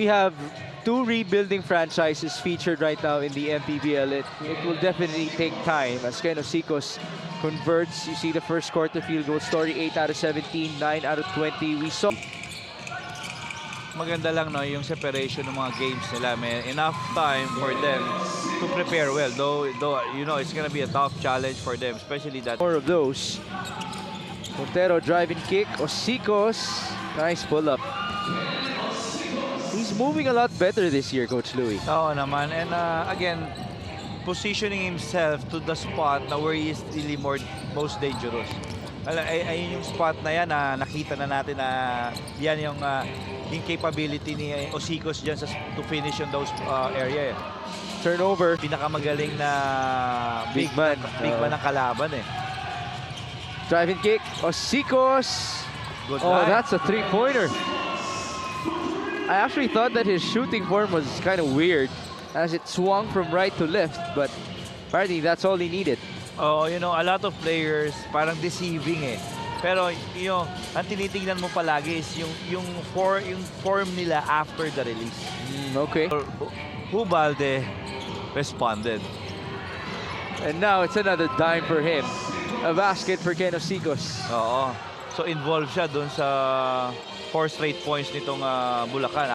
We have two rebuilding franchises featured right now in the MPBL. It will definitely take time as Ken Osicos converts. You see the first quarter field goal story, 8 out of 17, 9 out of 20. We saw Maganda lang no yung separation ng mga games nila. May enough time for them to prepare well. Though you know it's gonna be a tough challenge for them, especially that. more of those. Montero driving kick. Osicos, nice pull up. He's moving a lot better this year, Coach Louie. Oo naman. And again, positioning himself to the spot na where he is really most dangerous. Ayun yung spot na yan na nakita na natin na yan yung capability ni Osicos dyan to finish on those area. Turnover. Pinakamagaling na Big man. big man ng kalaban eh. Driving kick. Osicos. Good Oh, line. that's a three-pointer. I actually thought that his shooting form was kind of weird as it swung from right to left, but apparently that's all he needed. Oh, you know, a lot of players parang deceiving eh. Pero yung ang tinitingnan mo palagi is yung form nila after the release. Okay. Ubalde responded. And now it's another dime for him. A basket for Ken Osicos. Oo. So involved siya doon sa 4 straight points nitong Bulacan.